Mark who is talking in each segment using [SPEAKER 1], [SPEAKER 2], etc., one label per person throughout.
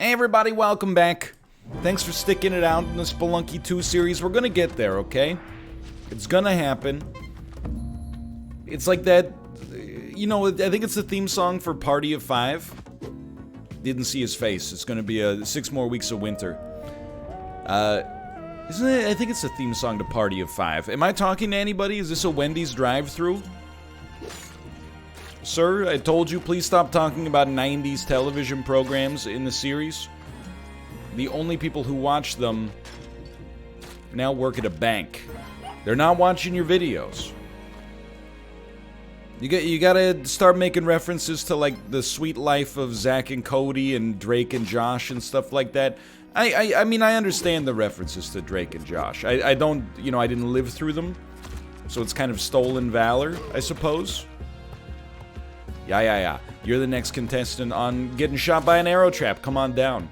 [SPEAKER 1] Hey everybody, welcome back. Thanks for sticking it out in the Spelunky 2 series. We're gonna get there, okay? It's gonna happen. It's like that, you know, I think it's the theme song for Party of 5. Didn't see his face. It's gonna be 6 more weeks of winter. Isn't it? I think it's the theme song to Party of 5. Am I talking to anybody? Is this a Wendy's drive-thru? Sir, I told you, please stop talking about 90s television programs in the series. The only people who watch them now work at a bank. They're not watching your videos. You gotta start making references to, like, the sweet life of Zach and Cody and Drake and Josh and stuff like that. I mean, I understand the references to Drake and Josh. I don't, you know, I didn't live through them. So it's kind of stolen valor, I suppose. Yeah. You're the next contestant on getting shot by an arrow trap. Come on down.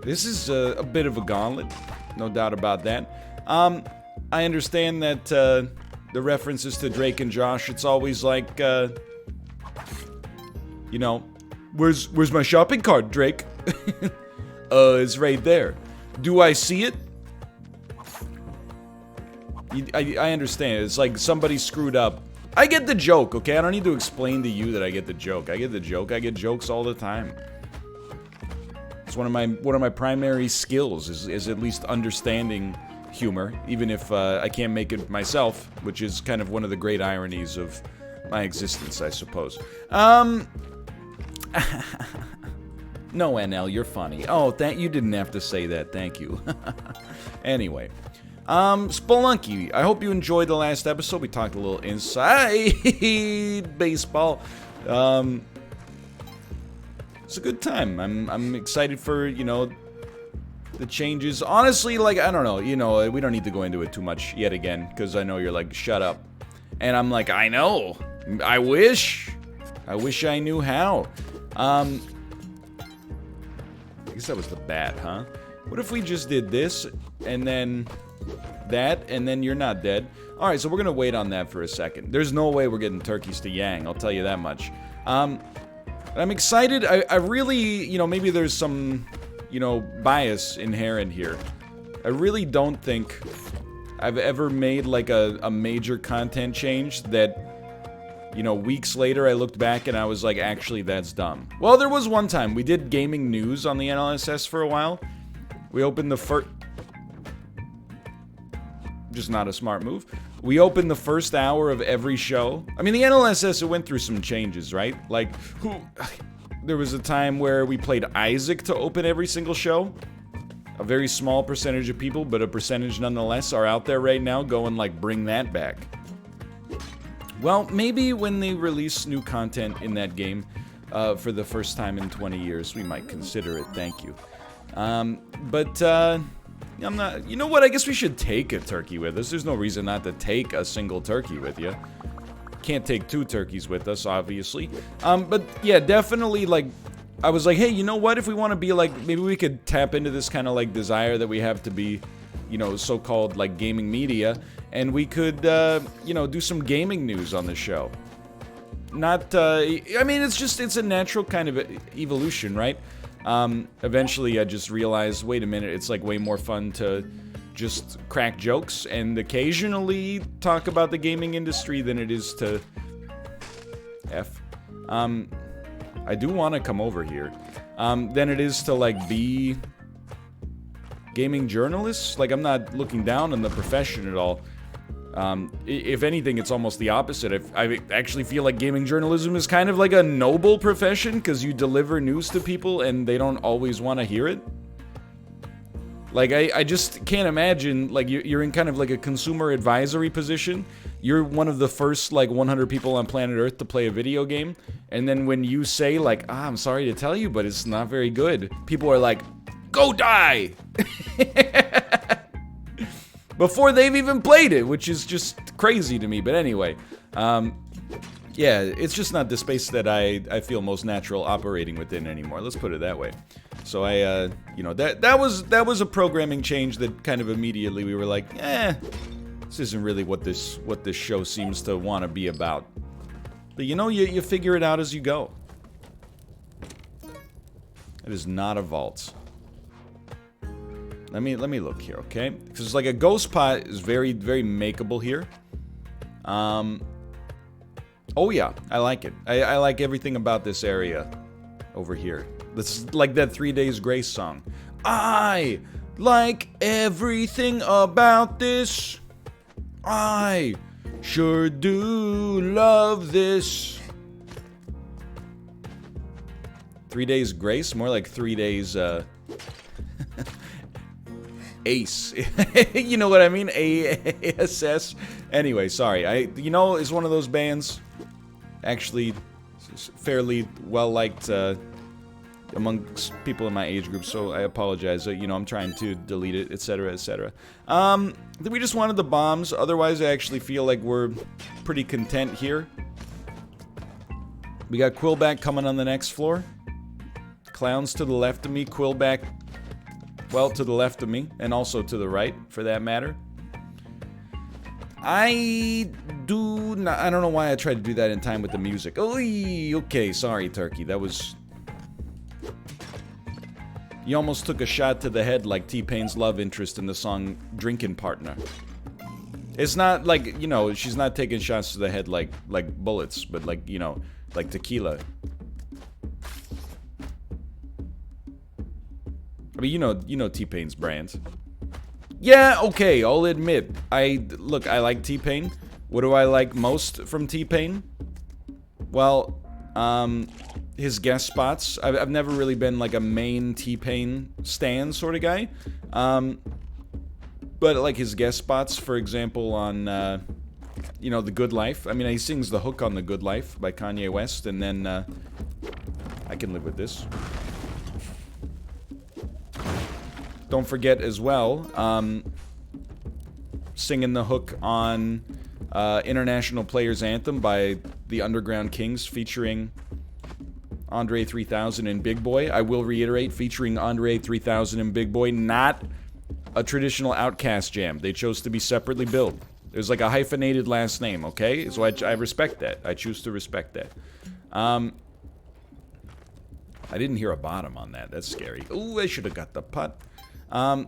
[SPEAKER 1] This is a bit of a gauntlet. No doubt about that. I understand that the references to Drake and Josh, it's always like, you know, where's my shopping cart, Drake? It's right there. Do I see it? I understand. It's like somebody screwed up. I get the joke, okay? I don't need to explain to you that I get the joke. I get the joke. I get jokes all the time. It's one of my primary skills is at least understanding humor, even if I can't make it myself, which is kind of one of the great ironies of my existence, I suppose. No, NL, you're funny. Oh, you didn't have to say that. Thank you. Anyway. Spelunky, I hope you enjoyed the last episode. We talked a little inside baseball. It's a good time. I'm excited for, you know, the changes. Honestly, like, I don't know, you know, we don't need to go into it too much yet again, because I know you're like, shut up. And I'm like, I know. I wish I knew how. I guess that was the bat, huh? What if we just did this, and then that, and then you're not dead? Alright, so we're gonna wait on that for a second. There's no way we're getting turkeys to Yang, I'll tell you that much. I'm excited. I really, you know, maybe there's some, you know, bias inherent here. I really don't think I've ever made, like, a major content change that, you know, weeks later I looked back and I was like, actually, that's dumb. Well, there was one time. We did gaming news on the NLSS for a while. We opened the first... Just not a smart move. We opened the first hour of every show. I mean, the NLSS, it went through some changes, right? Like, there was a time where we played Isaac to open every single show. A very small percentage of people, but a percentage nonetheless, are out there right now going like, bring that back. Well, maybe when they release new content in that game for the first time in 20 years, we might consider it. Thank you. I'm not... You know what? I guess we should take a turkey with us. There's no reason not to take a single turkey with you. Can't take 2 turkeys with us, obviously. But yeah, definitely, like... I was like, hey, you know what? If we want to be, like... Maybe we could tap into this kind of, like, desire that we have to be, you know, so-called, like, gaming media. And we could, you know, do some gaming news on the show. Not, I mean, it's a natural kind of evolution, right? Eventually I just realized, wait a minute, it's like way more fun to just crack jokes and occasionally talk about the gaming industry than it is to I do want to come over here. Than it is to, like, be gaming journalists. Like, I'm not looking down on the profession at all. If anything, it's almost the opposite. I actually feel like gaming journalism is kind of like a noble profession, because you deliver news to people and they don't always want to hear it. Like, I just can't imagine, like, you're in kind of like a consumer advisory position. You're one of the first, like, 100 people on planet Earth to play a video game. And then when you say, like, I'm sorry to tell you, but it's not very good, people are like, go die! Before they've even played it, which is just crazy to me. But anyway, yeah, it's just not the space that I feel most natural operating within anymore. Let's put it that way. So you know, that was a programming change that kind of immediately we were like, this isn't really what this show seems to want to be about. But you know, you figure it out as you go. It is not a vault. Let me look here, okay? Because like a ghost pot is very, very makeable here. Oh yeah, I like it. I like everything about this area over here. This is like that 3 Days Grace song. I like everything about this. I sure do love this. 3 Days Grace? More like 3 days, Ace. You know what I mean? ASS. Anyway, sorry. You know, it's one of those bands, actually, fairly well-liked, amongst people in my age group, so I apologize. You know, I'm trying to delete it, etc., etc. We just wanted the bombs. Otherwise, I actually feel like we're pretty content here. We got Quillback coming on the next floor. Clowns to the left of me, Quillback, well, to the left of me, and also to the right, for that matter. I don't know why I tried to do that in time with the music. Oy, okay, sorry, Turkey. That was... You almost took a shot to the head like T-Pain's love interest in the song Drinkin' Partner. It's not like, you know, she's not taking shots to the head like bullets, but like, you know, like tequila. I mean, you know T-Pain's brand. Yeah, okay, I'll admit. Look, I like T-Pain. What do I like most from T-Pain? Well, his guest spots. I've never really been like a main T-Pain stan sort of guy. But like his guest spots, for example, on, you know, The Good Life. I mean, he sings the hook on The Good Life by Kanye West, and then, I can live with this. Don't forget as well, singing the hook on International Players Anthem by the Underground Kings featuring Andre 3000 and Big Boy. I will reiterate, featuring Andre 3000 and Big Boy, not a traditional Outkast jam. They chose to be separately billed. There's like a hyphenated last name, okay? So I respect that. I choose to respect that. I didn't hear a bottom on that. That's scary. Ooh, I should have got the putt. But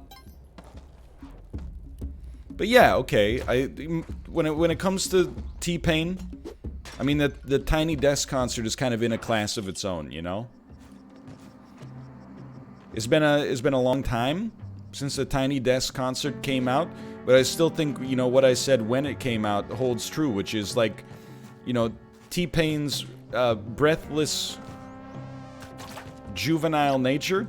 [SPEAKER 1] yeah, okay. When it comes to T-Pain, I mean the Tiny Desk concert is kind of in a class of its own, you know. It's been a long time since the Tiny Desk concert came out, but I still think, you know, what I said when it came out holds true, which is like, you know, T-Pain's breathless, juvenile nature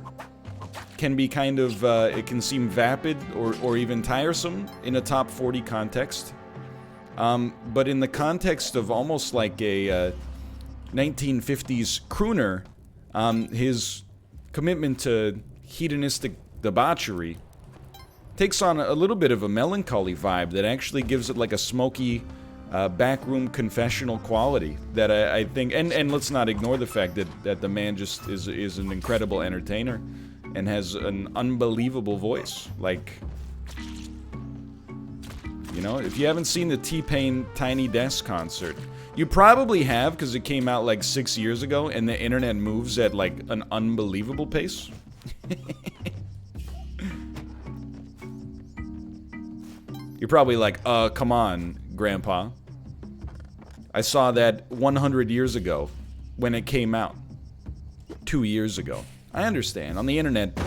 [SPEAKER 1] can be kind of, it can seem vapid or even tiresome in a top 40 context. But in the context of almost like a 1950s crooner, his commitment to hedonistic debauchery takes on a little bit of a melancholy vibe that actually gives it like a smoky, backroom confessional quality that I think, and let's not ignore the fact that the man just is an incredible entertainer and has an unbelievable voice. Like, you know, if you haven't seen the T-Pain Tiny Desk concert, you probably have, because it came out like 6 years ago, and the internet moves at like an unbelievable pace. You're probably like, come on, Grandpa. I saw that 100 years ago when it came out. 2 years ago. I understand. On the internet,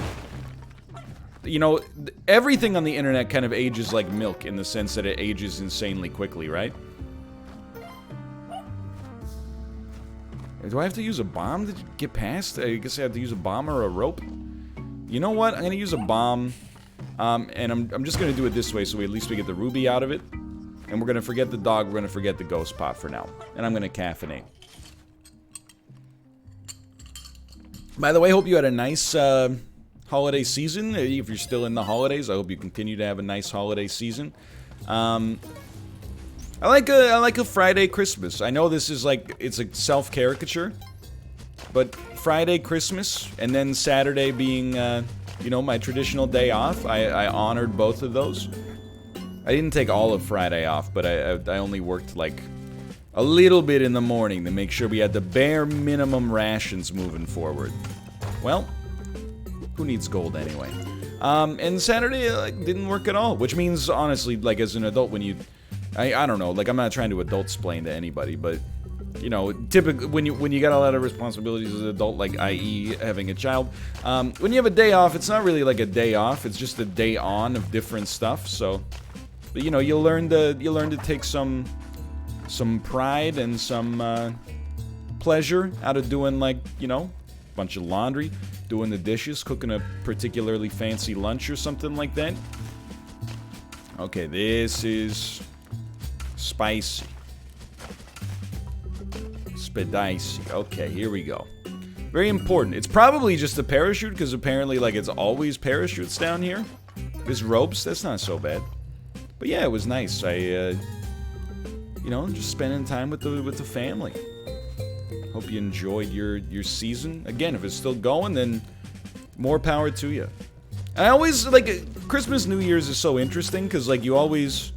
[SPEAKER 1] you know, everything on the internet kind of ages like milk in the sense that it ages insanely quickly, right? Do I have to use a bomb to get past? I guess I have to use a bomb or a rope. You know what? I'm going to use a bomb. And I'm just going to do it this way so at least we get the ruby out of it. And we're going to forget the dog. We're going to forget the ghost pot for now. And I'm going to caffeinate. By the way, hope you had a nice holiday season. If you're still in the holidays, I hope you continue to have a nice holiday season. I like a Friday Christmas. I know this is like, it's a self-caricature, but Friday Christmas and then Saturday being, you know, my traditional day off. I honored both of those. I didn't take all of Friday off, but I only worked like a little bit in the morning to make sure we had the bare minimum rations moving forward. Well, Who needs gold anyway? And Saturday didn't work at all, which means, honestly, like, as an adult, when you... I don't know, like, I'm not trying to adult-splain to anybody, but, you know, typically, when you got a lot of responsibilities as an adult, like, i.e. having a child, when you have a day off, it's not really like a day off, it's just a day on of different stuff, so... But, you know, you learn to take some pride and some, pleasure out of doing, like, you know, a bunch of laundry, doing the dishes, cooking a particularly fancy lunch or something like that. Okay, this is spicy. Spedicy. Okay, here we go. Very important. It's probably just a parachute, because apparently, like, it's always parachutes down here. There's ropes. That's not so bad. But yeah, it was nice. You know, just spending time with the family. Hope you enjoyed your season. Again, if it's still going, then more power to you. I always, like, Christmas, New Year's is so interesting, because, like, you always...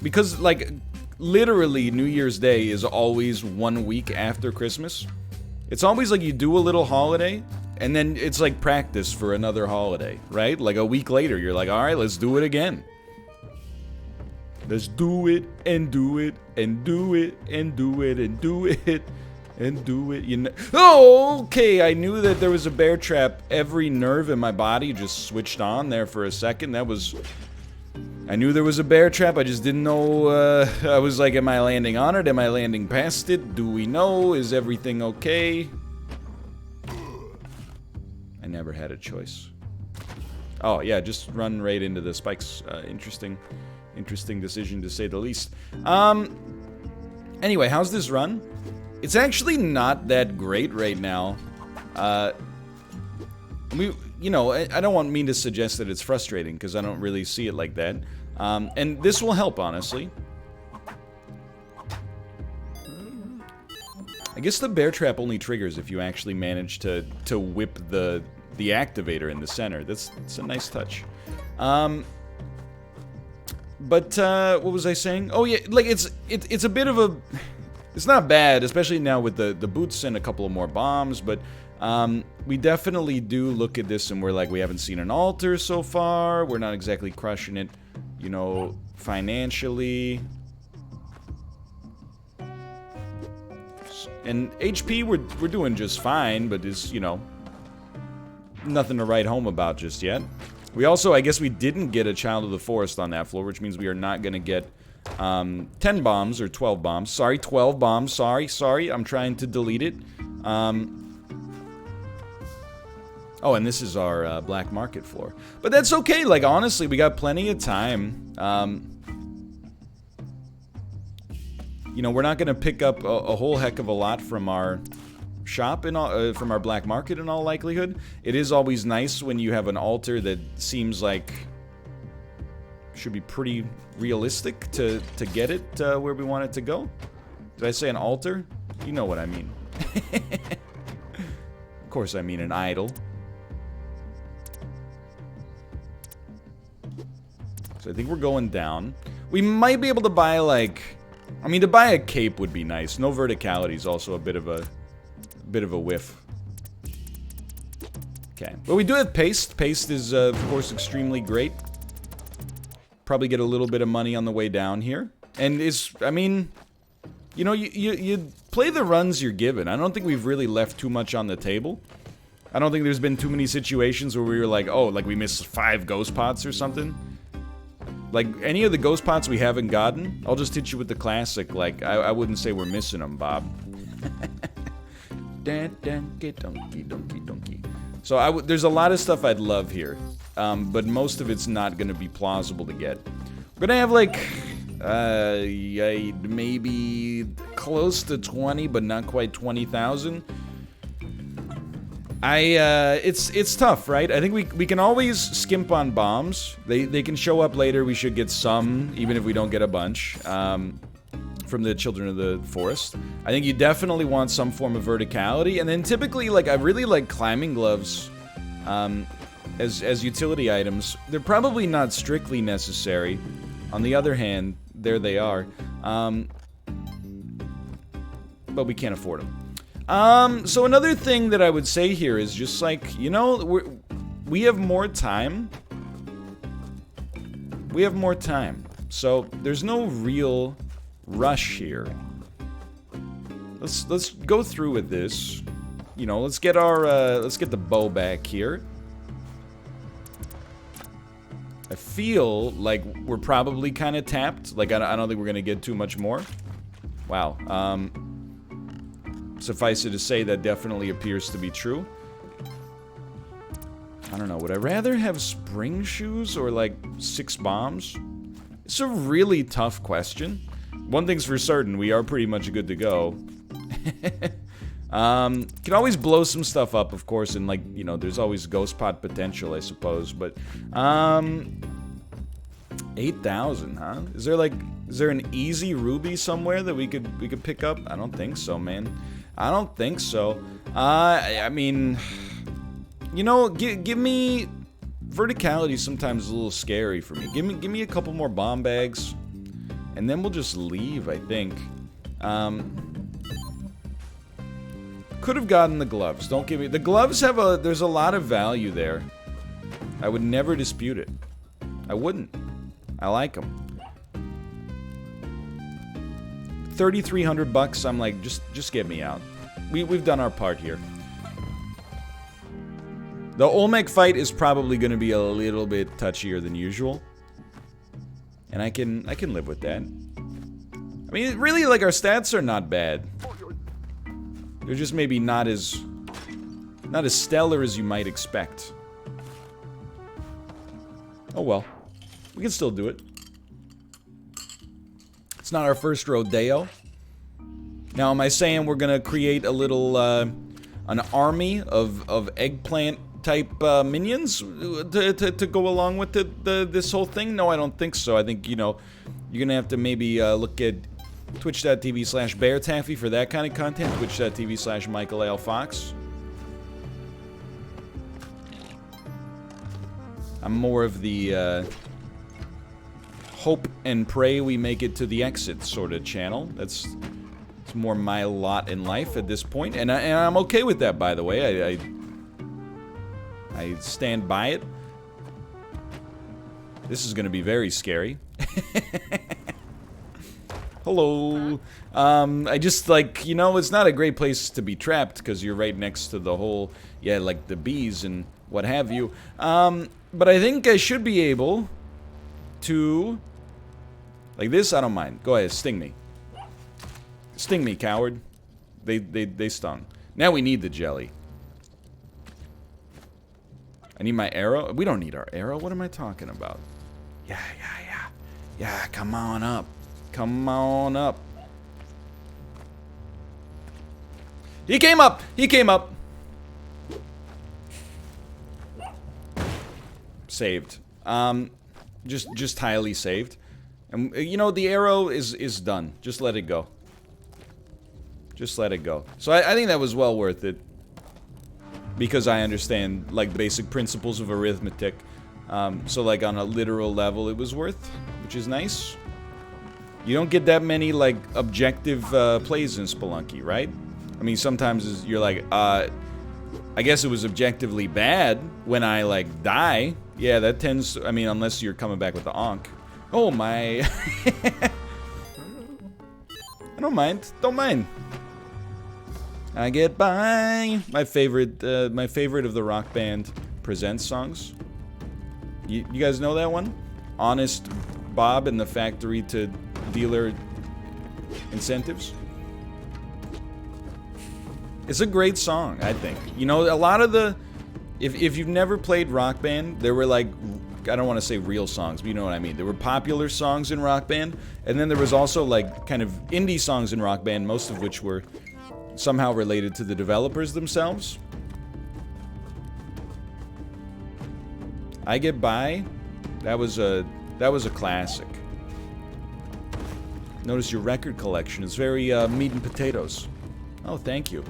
[SPEAKER 1] Because, like, literally, New Year's Day is always 1 week after Christmas. It's always like you do a little holiday, and then it's like practice for another holiday, right? Like, a week later, you're like, alright, let's do it again. Let's do it, and do it, and do it, and do it, and do it, and do it, you know. Oh, okay, I knew that there was a bear trap. Every nerve in my body just switched on there for a second. That was... I knew there was a bear trap, I just didn't know, I was like, am I landing on it? Am I landing past it? Do we know? Is everything okay? I never had a choice. Oh, yeah, just run right into the spikes. Interesting decision, to say the least. Anyway, how's this run? It's actually not that great right now. You know, I don't mean to suggest that it's frustrating, because I don't really see it like that. And this will help, honestly. I guess the bear trap only triggers if you actually manage to whip the activator in the center. That's a nice touch. But what was I saying? Oh yeah, like it's a bit of a... It's not bad, especially now with the boots and a couple of more bombs, but we definitely do look at this and we're like, we haven't seen an altar so far, we're not exactly crushing it, you know, financially. And HP, we're doing just fine, but it's, you know, nothing to write home about just yet. We also, I guess we didn't get a Child of the Forest on that floor, which means we are not going to get 10 bombs or 12 bombs. Sorry, 12 bombs. Sorry. I'm trying to delete it. Oh, and this is our black market floor. But that's okay. Like, honestly, we got plenty of time. You know, we're not going to pick up a whole heck of a lot from our shop, from our black market in all likelihood. It is always nice when you have an altar that seems like should be pretty realistic to get it where we want it to go. Did I say an altar? You know what I mean. Of course I mean an idol. So I think we're going down. We might be able to buy, like... I mean, to buy a cape would be nice. No verticality is also a bit of a whiff. Okay. But we do have paste. Paste is, of course, extremely great. Probably get a little bit of money on the way down here. And it's, I mean, you know, you play the runs you're given. I don't think we've really left too much on the table. I don't think there's been too many situations where we were like, oh, like we missed 5 ghost pots or something. Like, any of the ghost pots we haven't gotten, I'll just hit you with the classic, like, I wouldn't say we're missing them, Bob. Donkey. So there's a lot of stuff I'd love here, but most of it's not going to be plausible to get. We're going to have, like, maybe close to 20, but not quite 20,000. It's tough, right? I think we can always skimp on bombs. They can show up later. We should get some, even if we don't get a bunch, from the Children of the Forest. I think you definitely want some form of verticality, and then typically, like, I really like climbing gloves, as utility items. They're probably not strictly necessary. On the other hand, there they are. But we can't afford them. So another thing that I would say here is just like, you know, we have more time. We have more time. So there's no real rush here. Let's go through with this. You know, let's get the bow back here. I feel like we're probably kind of tapped. Like, I don't think we're gonna get too much more. Wow. Suffice it to say, that definitely appears to be true. I don't know. Would I rather have spring shoes or, like, 6 bombs? It's a really tough question. One thing's for certain, we are pretty much good to go. Can always blow some stuff up, of course, and, like, you know, there's always ghost pot potential, I suppose, but, 8,000, huh? Is there an easy ruby somewhere that we could pick up? I don't think so, man. I don't think so. I mean, you know, give me verticality. Sometimes is a little scary for me. Give me a couple more bomb bags, and then we'll just leave, I think. Could have gotten the gloves. Don't give me the gloves. There's a lot of value there. I would never dispute it. I wouldn't. I like them. 3,300 bucks. I'm like, just get me out. We've done our part here. The Olmec fight is probably going to be a little bit touchier than usual, and I can live with that. I mean, really, like, our stats are not bad. They're just maybe not as stellar as you might expect. Oh well. We can still do it. It's not our first rodeo. Now, am I saying we're gonna create a little, an army of eggplant type minions to go along with this whole thing? No, I don't think so. I think, you know, you're gonna have to maybe look at twitch.tv/BearTaffy for that kind of content. Twitch.tv/MichaelALFox. I'm more of the hope and pray we make it to the exit sort of channel. It's more my lot in life at this point, and I'm okay with that, by the way. I stand by it. This is gonna be very scary. Hello. I just, like, you know, it's not a great place to be trapped because you're right next to the whole, yeah, like the bees and what have you. But I think I should be able to, like this, I don't mind. Go ahead, sting me. Sting me, coward. They stung. Now we need the jelly. I need my arrow. We don't need our arrow. What am I talking about? Yeah. Yeah, come on up. Come on up. He came up! He came up! Saved. Just highly saved. And, you know, the arrow is done. Just let it go. Just let it go. So I think that was well worth it. Because I understand, like, the basic principles of arithmetic. So, like, on a literal level, it was worth, which is nice. You don't get that many, like, objective plays in Spelunky, right? I mean, sometimes you're like, I guess it was objectively bad when I, like, die. Yeah, that tends to, I mean, unless you're coming back with the onk. Oh, my. I don't mind. Don't mind. I get by. My favorite of the Rock Band Presents songs. You guys know that one? Honest Bob and the Factory to Dealer Incentives. It's a great song, I think. You know, a lot of the... If you've never played Rock Band, there were, like... I don't want to say real songs, but you know what I mean. There were popular songs in Rock Band, and then there was also, like, kind of indie songs in Rock Band, most of which were somehow related to the developers themselves. I Get By, that was a classic. Notice your record collection is very meat and potatoes. Oh, thank you.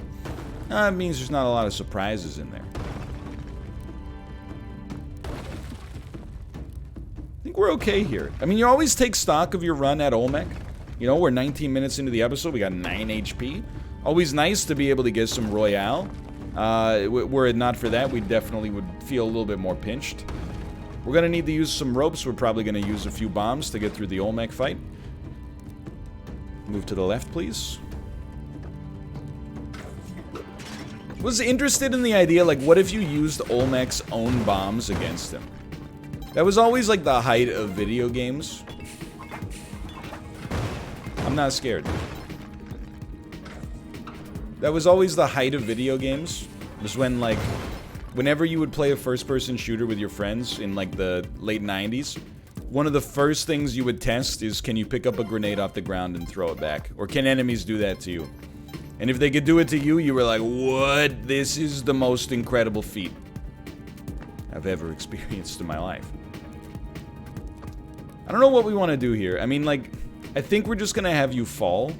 [SPEAKER 1] It means there's not a lot of surprises in there. I think we're okay here. I mean, you always take stock of your run at Olmec. You know, we're 19 minutes into the episode. We got 9 HP. Always nice to be able to get some Royale. Were it not for that, we definitely would feel a little bit more pinched. We're gonna need to use some ropes. We're probably gonna use a few bombs to get through the Olmec fight. Move to the left, please. Was interested in the idea, like, what if you used Olmec's own bombs against him? That was always, like, the height of video games. I'm not scared. That was always the height of video games. Was when, like, whenever you would play a first-person shooter with your friends in, like, the late 90s, one of the first things you would test is, can you pick up a grenade off the ground and throw it back? Or can enemies do that to you? And if they could do it to you, you were like, what? This is the most incredible feat I've ever experienced in my life. I don't know what we want to do here. I mean, like, I think we're just going to have you fall.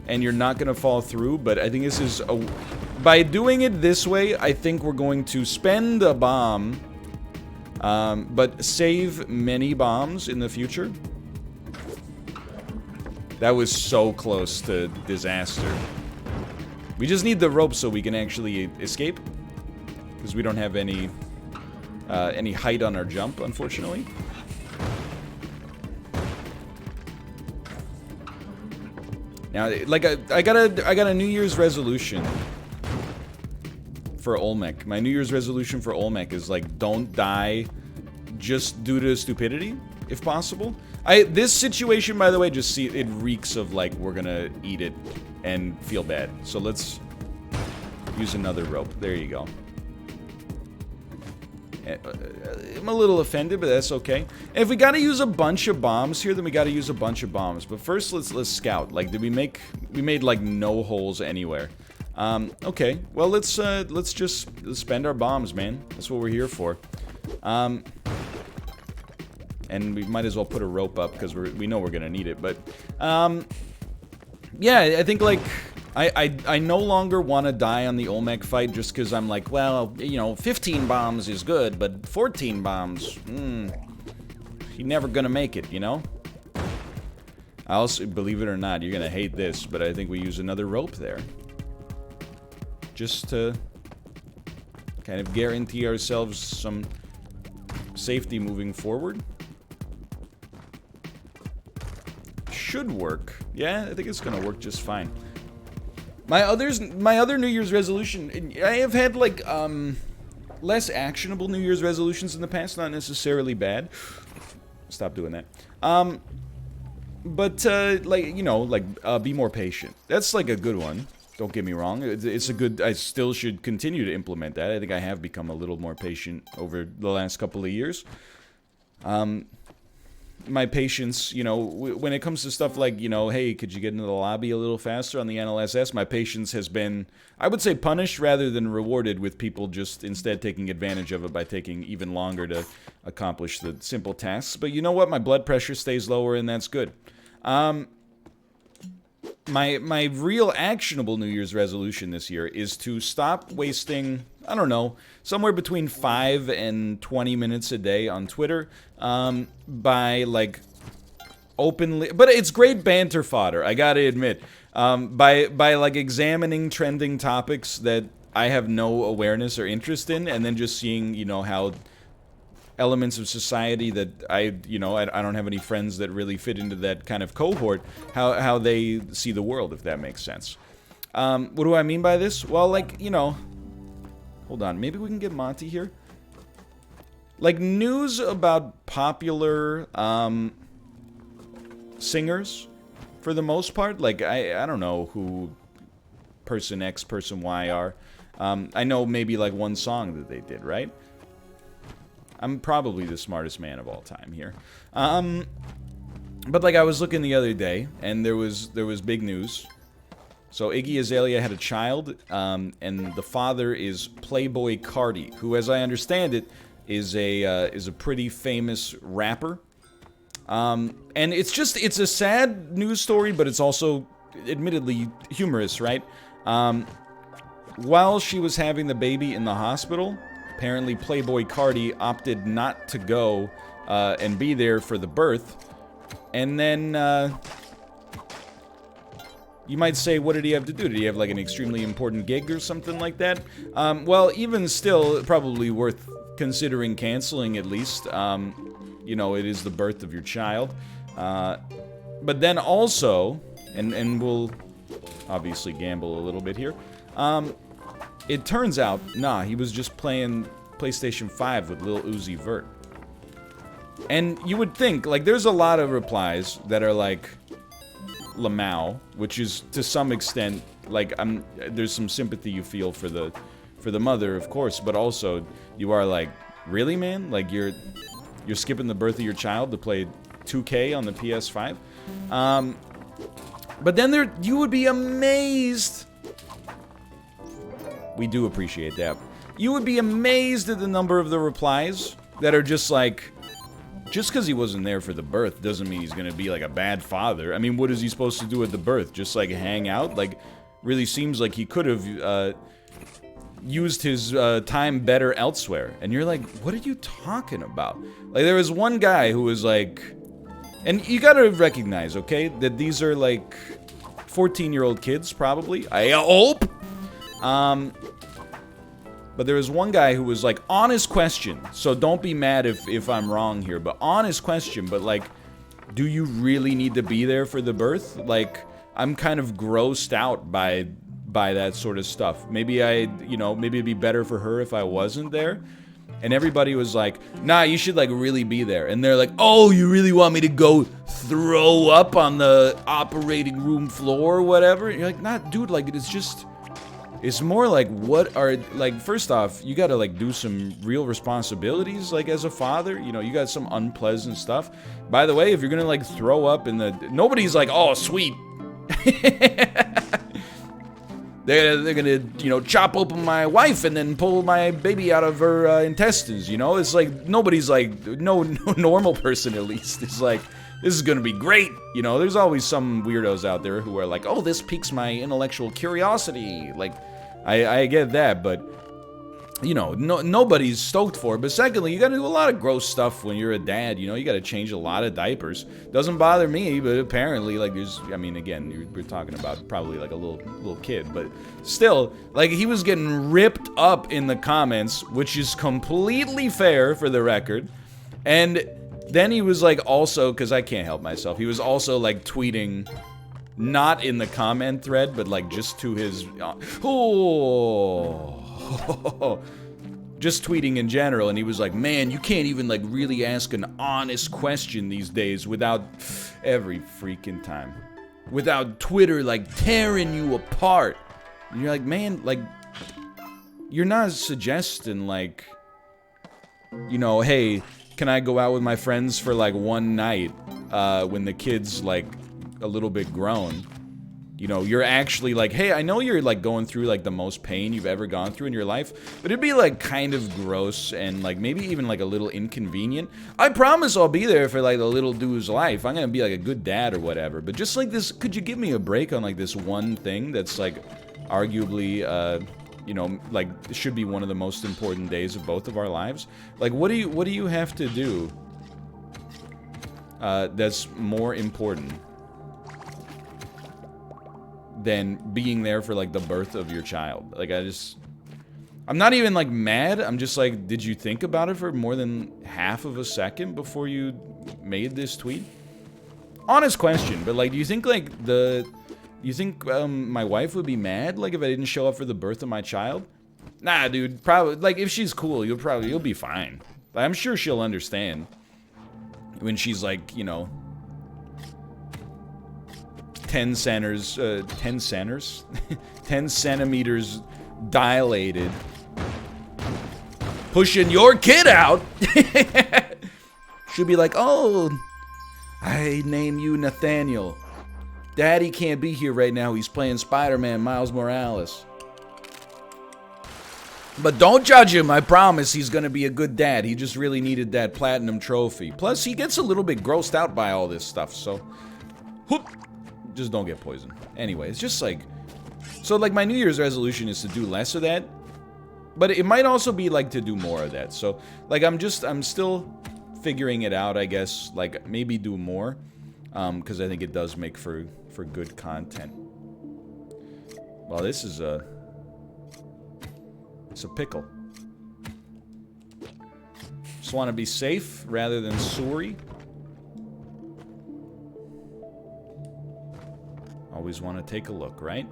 [SPEAKER 1] And you're not going to fall through, but I think this is a... By doing it this way, I think we're going to spend a bomb, but save many bombs in the future. That was so close to disaster. We just need the rope so we can actually escape. Because we don't have any height on our jump, unfortunately. Now, like, I got a New Year's resolution for Olmec. My New Year's resolution for Olmec is, like, don't die just due to stupidity, if possible. This situation, by the way, just see, it reeks of, like, we're gonna eat it and feel bad. So let's use another rope. There you go. I'm a little offended, but that's okay. And if we gotta use a bunch of bombs here, then we gotta use a bunch of bombs. But first, let's scout. Like, we made like no holes anywhere. Okay. Well, let's just spend our bombs, man. That's what we're here for. And we might as well put a rope up because we know we're gonna need it. But yeah, I think, like, I no longer want to die on the Olmec fight just because I'm like, well, you know, 15 bombs is good, but 14 bombs, you're never gonna make it, you know? I also, believe it or not, you're gonna hate this, but I think we use another rope there. Just to kind of guarantee ourselves some safety moving forward. Should work. Yeah, I think it's gonna work just fine. My other New Year's resolution, I have had, like, less actionable New Year's resolutions in the past, not necessarily bad. Stop doing that. But, like, you know, like, be more patient. That's, like, a good one. Don't get me wrong. It's a good... I still should continue to implement that. I think I have become a little more patient over the last couple of years. My patience, you know, when it comes to stuff like, you know, hey, could you get into the lobby a little faster on the NLSS? My patience has been, I would say, punished rather than rewarded, with people just instead taking advantage of it by taking even longer to accomplish the simple tasks. But you know what? My blood pressure stays lower, and that's good. My real actionable New Year's resolution this year is to stop wasting, I don't know, somewhere between 5 and 20 minutes a day on Twitter, by, like, openly... But it's great banter fodder, I gotta admit. By, like, examining trending topics that I have no awareness or interest in, and then just seeing, you know, how elements of society that I don't have any friends that really fit into that kind of cohort, how they see the world, if that makes sense. What do I mean by this? Well, like, you know... Hold on, maybe we can get Monty here? Like, news about popular, singers, for the most part. Like, I don't know who person X, person Y are. I know maybe, like, one song that they did, right? I'm probably the smartest man of all time here. But, like, I was looking the other day, and there was big news. So Iggy Azalea had a child, and the father is Playboy Carti, who, as I understand it, is a pretty famous rapper. And it's a sad news story, but it's also admittedly humorous, right? While she was having the baby in the hospital, apparently Playboy Carti opted not to go and be there for the birth, and then You might say, what did he have to do? Did he have like an extremely important gig or something like that? Well, even still, probably worth considering canceling at least. You know, it is the birth of your child. But then also, and we'll obviously gamble a little bit here. It turns out, nah, he was just playing PlayStation 5 with Lil Uzi Vert. And you would think, like, there's a lot of replies that are like, Lamau, which is to some extent like there's some sympathy you feel for the mother, of course, but also you are like, really, man? Like you're skipping the birth of your child to play 2K on the PS5? But then you would be amazed. We do appreciate that. You would be amazed at the number of the replies that are just like, just because he wasn't there for the birth doesn't mean he's gonna be like a bad father. I mean, what is he supposed to do at the birth? Just like hang out? Like, really seems like he could have used his time better elsewhere. And you're like, what are you talking about? Like, there was one guy who was like, and you gotta recognize, okay, that these are like 14-year-old kids, probably. I hope. But there was one guy who was like, honest question, so don't be mad if I'm wrong here, but honest question, but like, do you really need to be there for the birth? Like, I'm kind of grossed out by that sort of stuff. Maybe maybe it'd be better for her if I wasn't there. And everybody was like, nah, you should like really be there. And they're like, oh, you really want me to go throw up on the operating room floor or whatever? And you're like, nah, dude, like, it's more like, first off, you gotta, like, do some real responsibilities, like, as a father. You know, you got some unpleasant stuff. By the way, if you're gonna, like, throw up in the... Nobody's like, oh, sweet. They're gonna, you know, chop open my wife and then pull my baby out of her intestines, you know? It's like, nobody's like, no normal person, at least, is like, this is gonna be great. You know, there's always some weirdos out there who are like, oh, this piques my intellectual curiosity. Like, I get that, but, you know, nobody's stoked for it. But secondly, you gotta do a lot of gross stuff when you're a dad, you know? You gotta change a lot of diapers. Doesn't bother me, but apparently, like, I mean, again, we're talking about probably, like, a little kid, but still, like, he was getting ripped up in the comments, which is completely fair, for the record, and then he was, like, also, because I can't help myself, he was also, like, tweeting... Not in the comment thread, but like just to his... just tweeting in general, and he was like, man, you can't even like really ask an honest question these days without... Every freaking time. Without Twitter like tearing you apart. And you're like, man, like... You're not suggesting like... You know, hey, can I go out with my friends for like one night? When the kid's like... a little bit grown, you know, you're actually like, hey, I know you're like going through like the most pain you've ever gone through in your life, but it'd be like kind of gross and like maybe even like a little inconvenient. I promise I'll be there for like the little dude's life. I'm gonna be like a good dad or whatever, but just like this, could you give me a break on like this one thing that's like arguably you know, like it should be one of the most important days of both of our lives? Like, what do you have to do that's more important than being there for, like, the birth of your child? Like, I'm not even, like, mad. I'm just like, did you think about it for more than half of a second before you made this tweet? Honest question, but, like, do you think, like, my wife would be mad, like, if I didn't show up for the birth of my child? Nah, dude, probably, like, if she's cool, you'll be fine. Like, I'm sure she'll understand when she's, like, you know... 10 centimeters dilated, pushing your kid out. She'll be like, oh, I name you Nathaniel. Daddy can't be here right now. He's playing Spider-Man Miles Morales. But don't judge him. I promise he's gonna be a good dad. He just really needed that platinum trophy. Plus, he gets a little bit grossed out by all this stuff, so... Whoop. Just don't get poisoned. Anyway, it's just like... So, like, my New Year's resolution is to do less of that. But it might also be, like, to do more of that. So, like, I'm still figuring it out, I guess. Like, maybe do more. Because I think it does make for good content. Well, this is a... It's a pickle. Just want to be safe rather than sorry. Always want to take a look, right?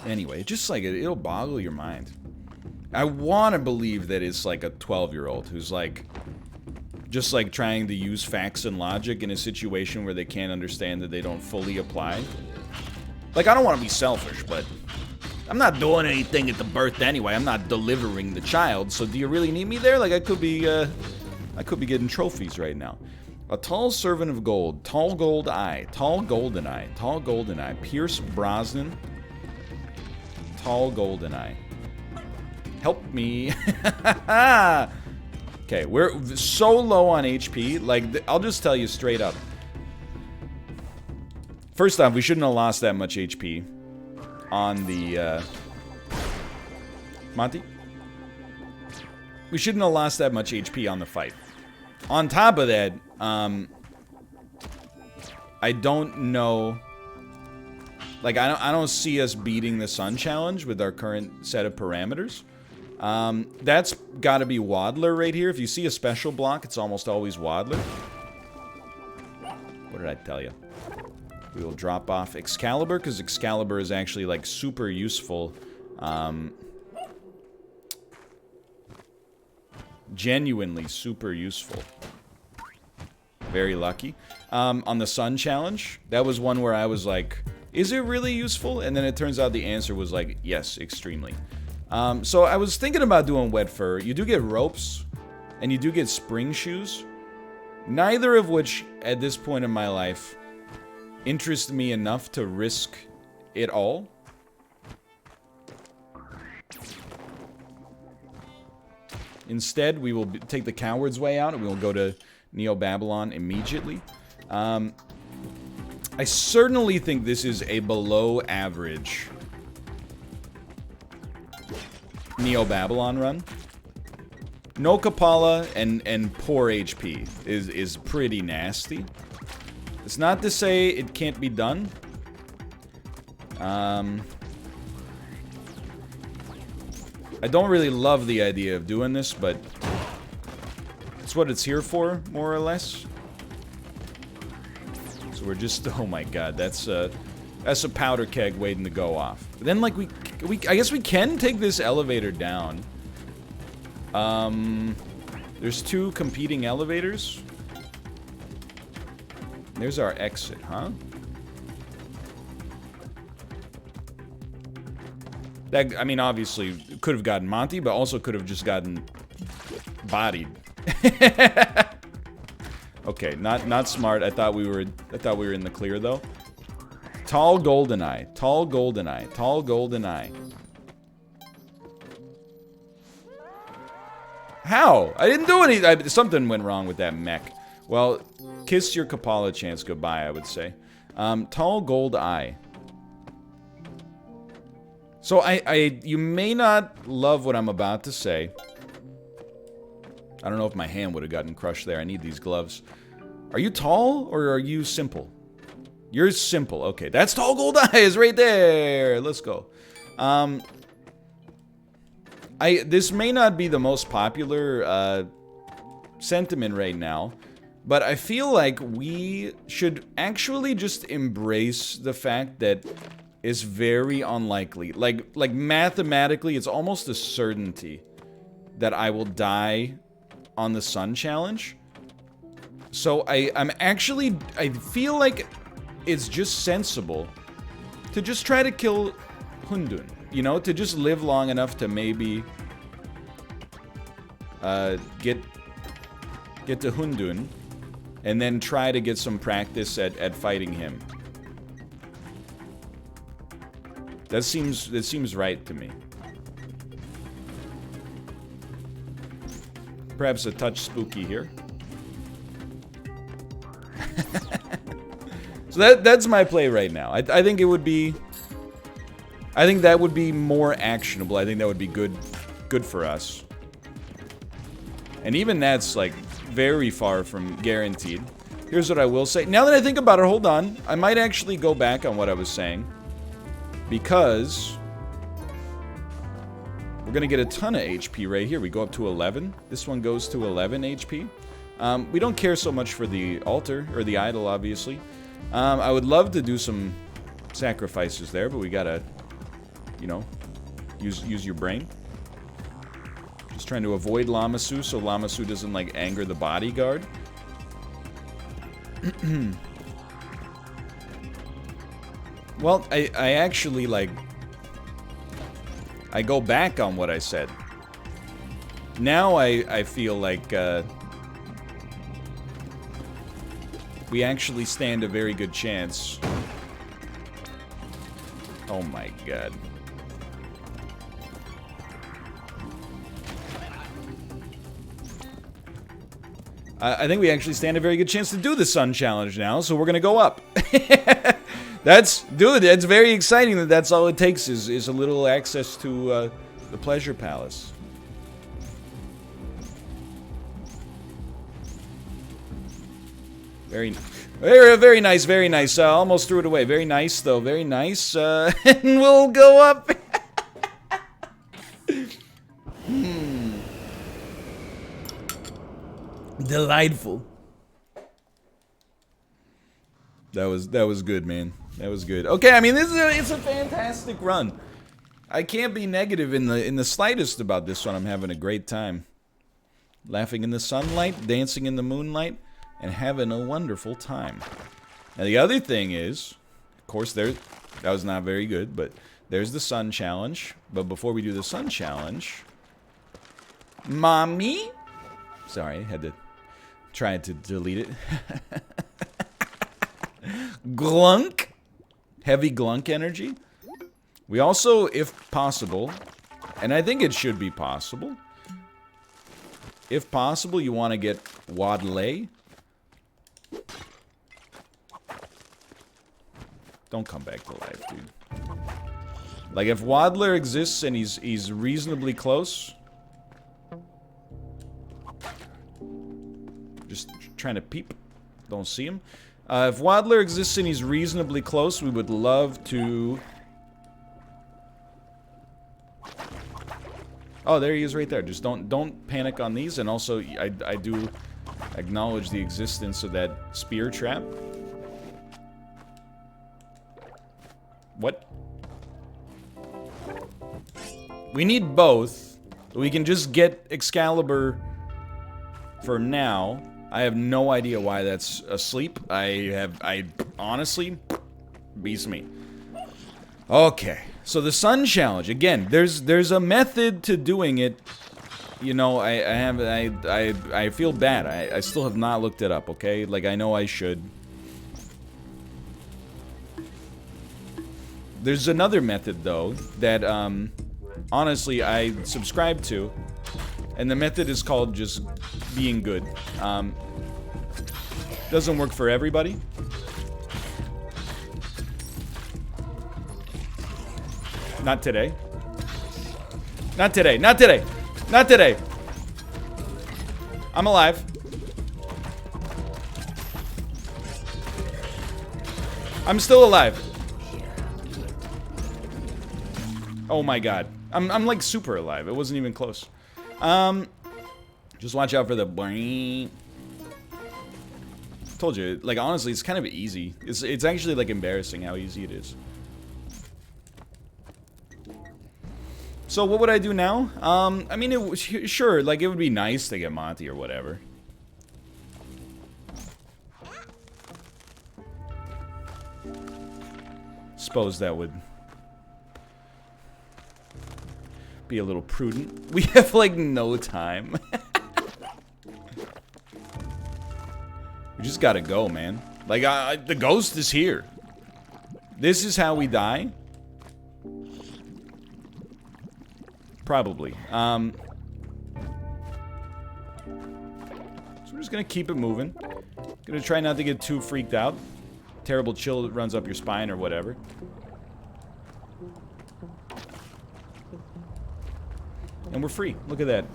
[SPEAKER 1] Anyway, just like it'll boggle your mind. I want to believe that it's like a 12-year-old who's like just like trying to use facts and logic in a situation where they can't understand that they don't fully apply. Like, I don't want to be selfish, but I'm not doing anything at the birth anyway. I'm not delivering the child, so do you really need me there? Like, I could be getting trophies right now. A tall servant of gold, tall gold eye, tall golden eye, tall golden eye, Pierce Brosnan, tall golden eye. Help me. Okay, we're so low on HP. Like, I'll just tell you straight up. First off, we shouldn't have lost that much HP on the, Monty? We shouldn't have lost that much HP on the fight. On top of that, I don't know... Like, I don't see us beating the Sun Challenge with our current set of parameters. That's gotta be Waddler right here. If you see a special block, it's almost always Waddler. What did I tell you? We will drop off Excalibur, because Excalibur is actually, like, super useful. Genuinely super useful. Very lucky. On the Sun Challenge, that was one where I was like, is it really useful? And then it turns out the answer was like, yes, extremely. So I was thinking about doing Wet Fur. You do get ropes, and you do get spring shoes. Neither of which, at this point in my life, interest me enough to risk it all. Instead, we will take the coward's way out, and we will go to Neo-Babylon immediately. I certainly think this is a below average Neo-Babylon run. No Kapala and poor HP is pretty nasty. It's not to say it can't be done. I don't really love the idea of doing this, but it's what it's here for, more or less. So we're just, oh my god, that's a powder keg waiting to go off. But then, like, I guess we can take this elevator down. There's two competing elevators. There's our exit, huh? That, I mean, obviously, could have gotten Monty, but also could have just gotten bodied. Okay, not smart. I thought we were in the clear though. Tall golden eye, tall golden eye, tall golden eye. How? I didn't do any. Something went wrong with that mech. Well, kiss your Kapala chance goodbye, I would say. Tall gold eye. So you may not love what I'm about to say. I don't know if my hand would have gotten crushed there. I need these gloves. Are you tall or are you simple? You're simple. Okay, that's tall gold eyes right there. Let's go. This may not be the most popular sentiment right now, but I feel like we should actually just embrace the fact that it's very unlikely. Like mathematically, it's almost a certainty that I will die on the Sun Challenge. So I feel like it's just sensible to just try to kill Hundun. You know, to just live long enough to maybe get to Hundun and then try to get some practice at fighting him. That seems right to me. Perhaps a touch spooky here. So that's my play right now. I think it would be... I think that would be more actionable. I think that would be good for us. And even that's, like, very far from guaranteed. Here's what I will say. Now that I think about it, hold on. I might actually go back on what I was saying. Because we're going to get a ton of HP right here. We go up to 11. This one goes to 11 HP. We don't care so much for the altar, or the idol, obviously. I would love to do some sacrifices there, but we gotta, you know, use your brain. Just trying to avoid Lamassu so Lamassu doesn't, like, anger the bodyguard. Well, I actually, like, I go back on what I said. Now I feel like, we actually stand a very good chance. Oh my god. I think we actually stand a very good chance to do the sun challenge now, so we're gonna go up. Dude, it's very exciting that that's all it takes is a little access to the pleasure palace. Very nice, very nice. Almost threw it away. Very nice, though. Very nice. And we'll go up. Delightful. That was good, man. That was good. Okay, I mean, it's a fantastic run. I can't be negative in the slightest about this one. I'm having a great time. Laughing in the sunlight, dancing in the moonlight, and having a wonderful time. Now the other thing is, of course, that was not very good, but there's the sun challenge. But before we do the sun challenge, mommy, sorry, I had to try to delete it. Glunk, heavy glunk energy. We also, if possible, and I think it should be possible, if possible, you want to get Waddle. Don't come back to life, dude. Like, if Waddler exists and he's reasonably close. Just trying to peep. Don't see him. If Waddler exists and he's reasonably close, we would love to... Oh, there he is right there. Just don't panic on these. And also, I do acknowledge the existence of that spear trap. What? We need both. We can just get Excalibur for now. I have no idea why that's asleep. I honestly, beats me. Okay, so the sun challenge. Again, there's a method to doing it. You know, I feel bad. I still have not looked it up, okay? Like, I know I should. There's another method, though, that, honestly, I subscribe to. And the method is called just being good. Doesn't work for everybody. Not today. Not today. Not today. Not today. I'm alive. I'm still alive. Oh my god. I'm like super alive. It wasn't even close. Just watch out for the boing. Told you, like, honestly, it's kind of easy. It's actually, like, embarrassing how easy it is. So what would I do now? I mean, sure, like, it would be nice to get Monty or whatever. Suppose that would be a little prudent. We have, like, no time. We just gotta go, man. Like, the ghost is here. This is how we die? Probably. So we're just gonna keep it moving. Gonna try not to get too freaked out. Terrible chill that runs up your spine or whatever. And we're free. Look at that.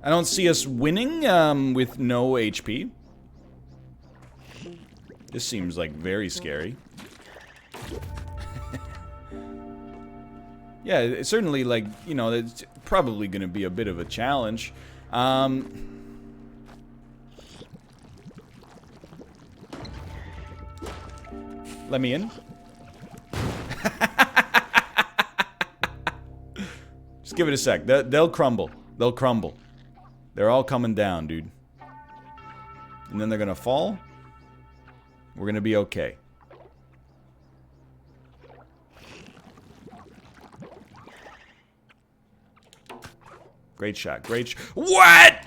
[SPEAKER 1] I don't see us winning with no HP. This seems like very scary. Yeah, it's certainly like, you know, it's probably going to be a bit of a challenge. Let me in. Just give it a sec. They'll crumble. They'll crumble. They're all coming down, dude. And then they're gonna fall. We're gonna be okay. Great shot. Great What?!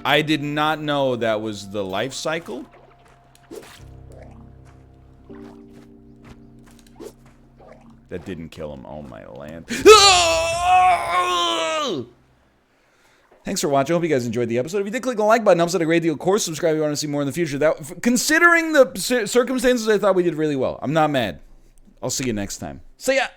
[SPEAKER 1] I did not know that was the life cycle. That didn't kill him. Oh my land. Thanks for watching. I hope you guys enjoyed the episode. If you did, click the like button. Helps out a great deal. Of course, subscribe if you want to see more in the future. That, considering the circumstances, I thought we did really well. I'm not mad. I'll see you next time. See ya!